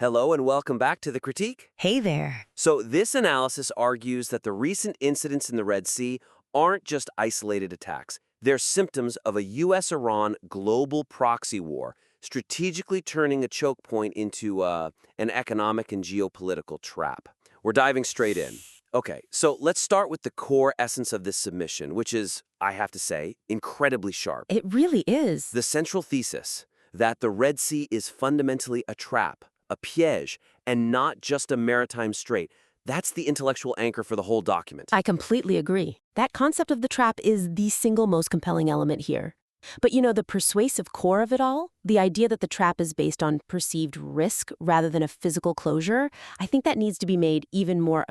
Hello and welcome back to The Critique. Hey there. So this analysis argues that the recent incidents in the Red Sea aren't just isolated attacks. They're symptoms of a U.S.-Iran global proxy war, strategically turning a choke point into an economic and geopolitical trap. We're diving straight in. Okay, so let's start with the core essence of this submission, which is, I have to say, incredibly sharp. It really is. The central thesis, that the Red Sea is fundamentally a trap, a piège, and not just a maritime strait. That's the intellectual anchor for the whole document. I completely agree. That concept of the trap is the single most compelling element here. But the persuasive core of it all, the idea that the trap is based on perceived risk rather than a physical closure, I think that needs to be made even more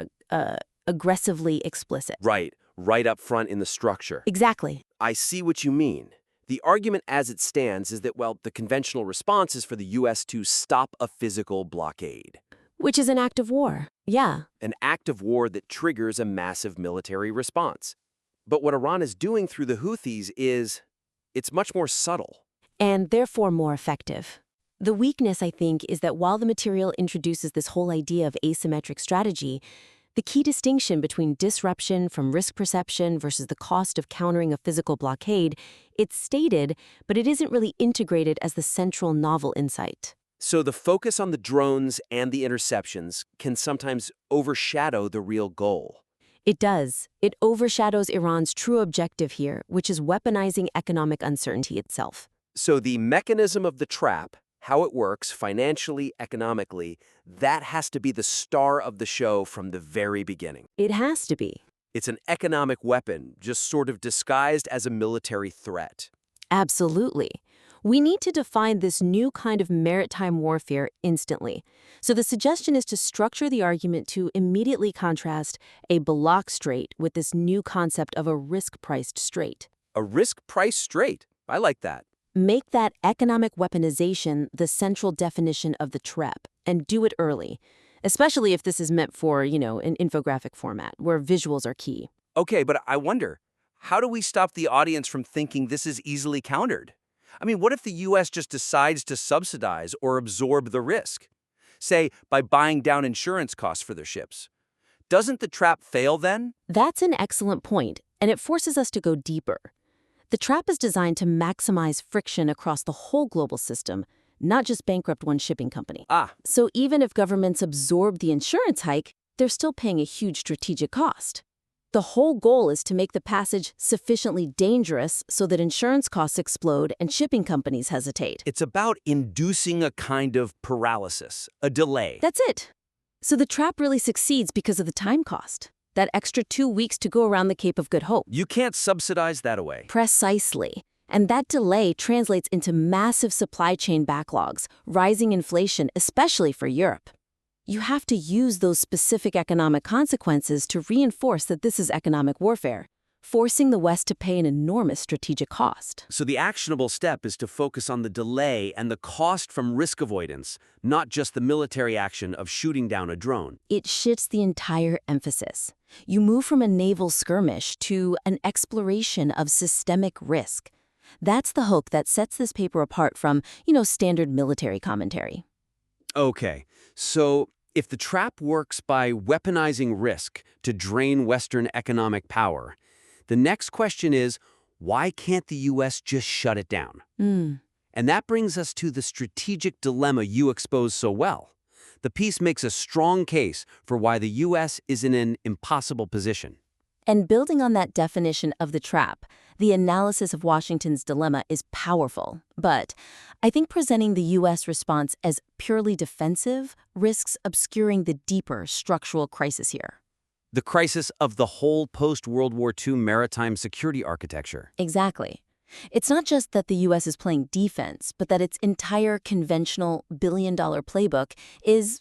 aggressively explicit. Right up front in the structure. Exactly. I see what you mean. The argument as it stands is that, well, the conventional response is for the U.S. to stop a physical blockade. Which is an act of war, yeah. An act of war that triggers a massive military response. But what Iran is doing through the Houthis it's much more subtle. And therefore more effective. The weakness, I think, is that while the material introduces this whole idea of asymmetric strategy, the key distinction between disruption from risk perception versus the cost of countering a physical blockade, it's stated, but it isn't really integrated as the central novel insight. So the focus on the drones and the interceptions can sometimes overshadow the real goal. It does. It overshadows Iran's true objective here, which is weaponizing economic uncertainty itself. So the mechanism of the trap, how it works financially, economically, that has to be the star of the show from the very beginning. It has to be. It's an economic weapon, just sort of disguised as a military threat. Absolutely. We need to define this new kind of maritime warfare instantly. So the suggestion is to structure the argument to immediately contrast a block strait with this new concept of a risk-priced strait. A risk-priced strait. I like that. Make that economic weaponization the central definition of the trap, and do it early, especially if this is meant for, an infographic format, where visuals are key. Okay, but I wonder, how do we stop the audience from thinking this is easily countered? I mean, what if the U.S. just decides to subsidize or absorb the risk? Say, by buying down insurance costs for their ships. Doesn't the trap fail then? That's an excellent point, and it forces us to go deeper. The trap is designed to maximize friction across the whole global system, not just bankrupt one shipping company. So even if governments absorb the insurance hike, they're still paying a huge strategic cost. The whole goal is to make the passage sufficiently dangerous so that insurance costs explode and shipping companies hesitate. It's about inducing a kind of paralysis, a delay. That's it. So the trap really succeeds because of the time cost. That extra 2 weeks to go around the Cape of Good Hope. You can't subsidize that away. Precisely. And that delay translates into massive supply chain backlogs, rising inflation, especially for Europe. You have to use those specific economic consequences to reinforce that this is economic warfare, forcing the West to pay an enormous strategic cost. So the actionable step is to focus on the delay and the cost from risk avoidance, not just the military action of shooting down a drone. It shifts the entire emphasis. You move from a naval skirmish to an exploration of systemic risk. That's the hook that sets this paper apart from, standard military commentary. Okay, so if the trap works by weaponizing risk to drain Western economic power, the next question is, why can't the U.S. just shut it down? And that brings us to the strategic dilemma you expose so well. The piece makes a strong case for why the U.S. is in an impossible position. And building on that definition of the trap, the analysis of Washington's dilemma is powerful. But I think presenting the U.S. response as purely defensive risks obscuring the deeper structural crisis here. The crisis of the whole post-World War II maritime security architecture. Exactly. It's not just that the U.S. is playing defense, but that its entire conventional billion-dollar playbook is,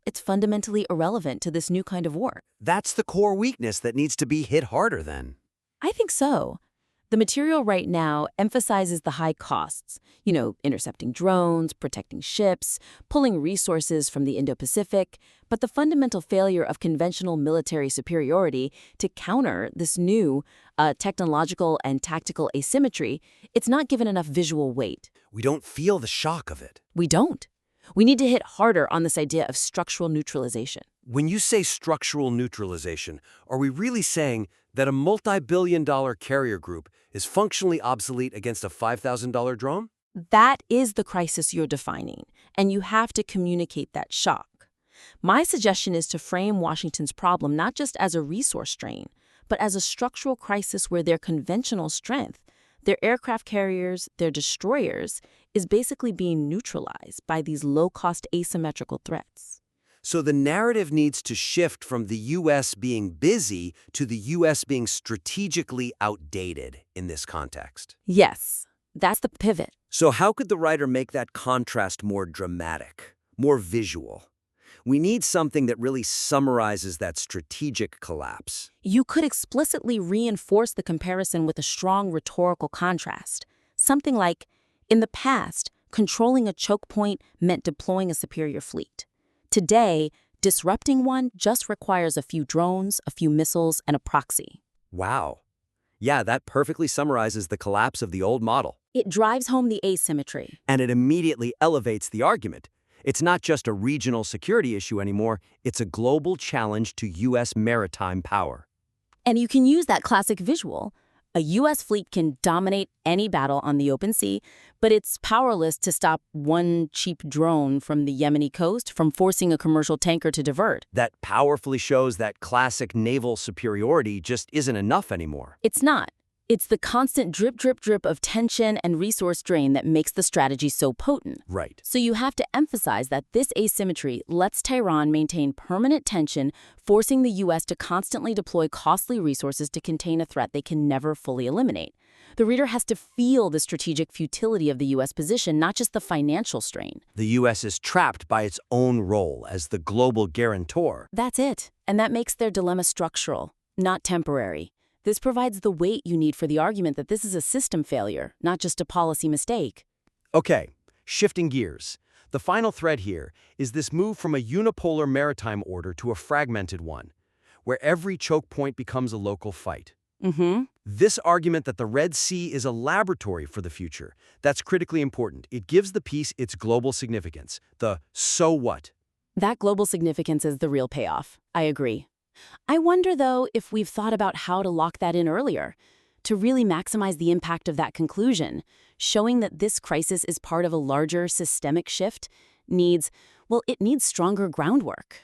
it's fundamentally irrelevant to this new kind of war. That's the core weakness that needs to be hit harder then. I think so. The material right now emphasizes the high costs, intercepting drones, protecting ships, pulling resources from the Indo-Pacific, but the fundamental failure of conventional military superiority to counter this new technological and tactical asymmetry, it's not given enough visual weight. We don't feel the shock of it. We don't. We need to hit harder on this idea of structural neutralization. When you say structural neutralization, are we really saying that a multi-billion-dollar carrier group is functionally obsolete against a $5,000 drone? That is the crisis you're defining, and you have to communicate that shock. My suggestion is to frame Washington's problem not just as a resource strain, but as a structural crisis where their conventional strength, their aircraft carriers, their destroyers, is basically being neutralized by these low-cost asymmetrical threats. So the narrative needs to shift from the U.S. being busy to the U.S. being strategically outdated in this context. Yes, that's the pivot. So how could the writer make that contrast more dramatic, more visual? We need something that really summarizes that strategic collapse. You could explicitly reinforce the comparison with a strong rhetorical contrast. Something like, in the past, controlling a choke point meant deploying a superior fleet. Today, disrupting one just requires a few drones, a few missiles, and a proxy. Wow. Yeah, that perfectly summarizes the collapse of the old model. It drives home the asymmetry. And it immediately elevates the argument. It's not just a regional security issue anymore, it's a global challenge to U.S. maritime power. And you can use that classic visual. A U.S. fleet can dominate any battle on the open sea, but it's powerless to stop one cheap drone from the Yemeni coast from forcing a commercial tanker to divert. That powerfully shows that classic naval superiority just isn't enough anymore. It's not. It's the constant drip, drip, drip of tension and resource drain that makes the strategy so potent. Right. So you have to emphasize that this asymmetry lets Tehran maintain permanent tension, forcing the U.S. to constantly deploy costly resources to contain a threat they can never fully eliminate. The reader has to feel the strategic futility of the U.S. position, not just the financial strain. The U.S. is trapped by its own role as the global guarantor. That's it. And that makes their dilemma structural, not temporary. This provides the weight you need for the argument that this is a system failure, not just a policy mistake. Okay, shifting gears. The final thread here is this move from a unipolar maritime order to a fragmented one, where every choke point becomes a local fight. This argument that the Red Sea is a laboratory for the future, that's critically important. It gives the piece its global significance, the so what. That global significance is the real payoff. I agree. I wonder, though, if we've thought about how to lock that in earlier, to really maximize the impact of that conclusion, showing that this crisis is part of a larger systemic shift needs stronger groundwork.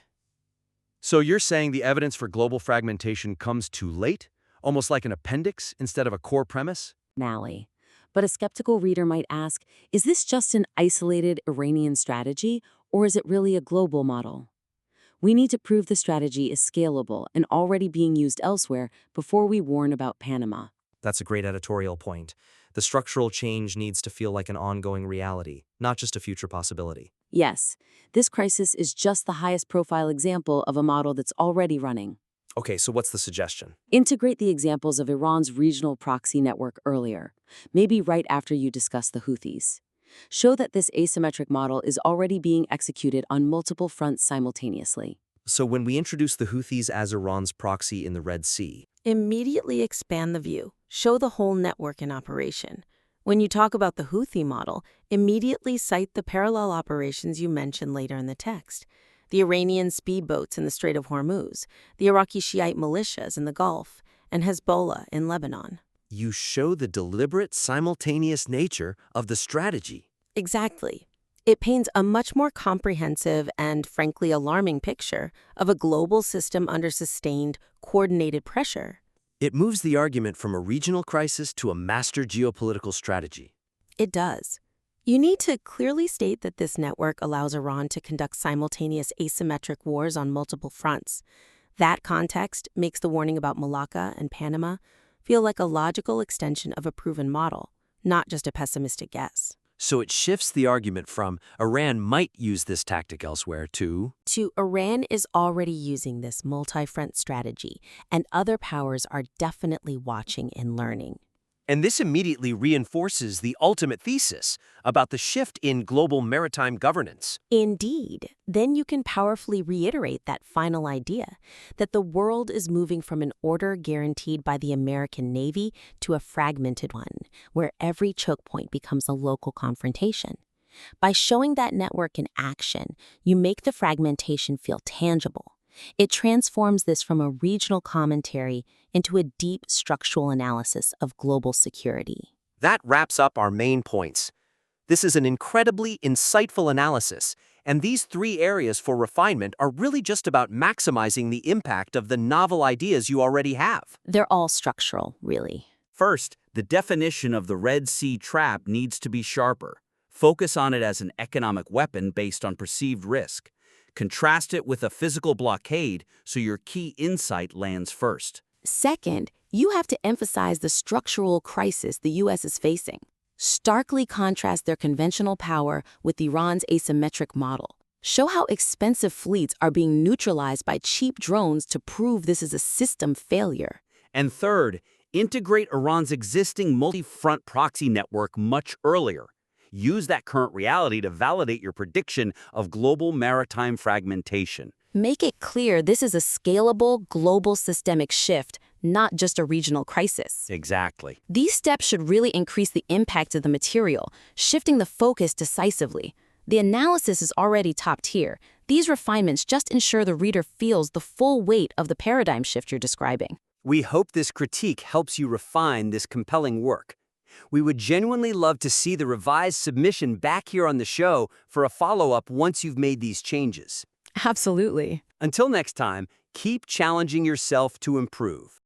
So you're saying the evidence for global fragmentation comes too late? Almost like an appendix instead of a core premise? Finale. But a skeptical reader might ask, is this just an isolated Iranian strategy, or is it really a global model? We need to prove the strategy is scalable and already being used elsewhere before we warn about Panama. That's a great editorial point. The structural change needs to feel like an ongoing reality, not just a future possibility. Yes, this crisis is just the highest profile example of a model that's already running. Okay, so what's the suggestion? Integrate the examples of Iran's regional proxy network earlier, maybe right after you discuss the Houthis. Show that this asymmetric model is already being executed on multiple fronts simultaneously. So when we introduce the Houthis as Iran's proxy in the Red Sea, immediately expand the view. Show the whole network in operation. When you talk about the Houthi model, immediately cite the parallel operations you mentioned later in the text. The Iranian speedboats in the Strait of Hormuz, the Iraqi Shiite militias in the Gulf, and Hezbollah in Lebanon. You show the deliberate, simultaneous nature of the strategy. Exactly. It paints a much more comprehensive and, frankly, alarming picture of a global system under sustained, coordinated pressure. It moves the argument from a regional crisis to a master geopolitical strategy. It does. You need to clearly state that this network allows Iran to conduct simultaneous asymmetric wars on multiple fronts. That context makes the warning about Malacca and Panama feel like a logical extension of a proven model, not just a pessimistic guess. So it shifts the argument from Iran might use this tactic elsewhere to Iran is already using this multi-front strategy, and other powers are definitely watching and learning. And this immediately reinforces the ultimate thesis about the shift in global maritime governance. Indeed. Then you can powerfully reiterate that final idea, that the world is moving from an order guaranteed by the American Navy to a fragmented one, where every choke point becomes a local confrontation. By showing that network in action, you make the fragmentation feel tangible. It transforms this from a regional commentary into a deep structural analysis of global security. That wraps up our main points. This is an incredibly insightful analysis, and these 3 areas for refinement are really just about maximizing the impact of the novel ideas you already have. They're all structural, really. First, the definition of the Red Sea trap needs to be sharper. Focus on it as an economic weapon based on perceived risk. Contrast it with a physical blockade so your key insight lands first. Second, you have to emphasize the structural crisis the U.S. is facing. Starkly contrast their conventional power with Iran's asymmetric model. Show how expensive fleets are being neutralized by cheap drones to prove this is a system failure. And third, integrate Iran's existing multi-front proxy network much earlier. Use that current reality to validate your prediction of global maritime fragmentation. Make it clear this is a scalable, global systemic shift, not just a regional crisis. Exactly. These steps should really increase the impact of the material, shifting the focus decisively. The analysis is already top tier. These refinements just ensure the reader feels the full weight of the paradigm shift you're describing. We hope this critique helps you refine this compelling work. We would genuinely love to see the revised submission back here on the show for a follow-up once you've made these changes. Absolutely. Until next time, keep challenging yourself to improve.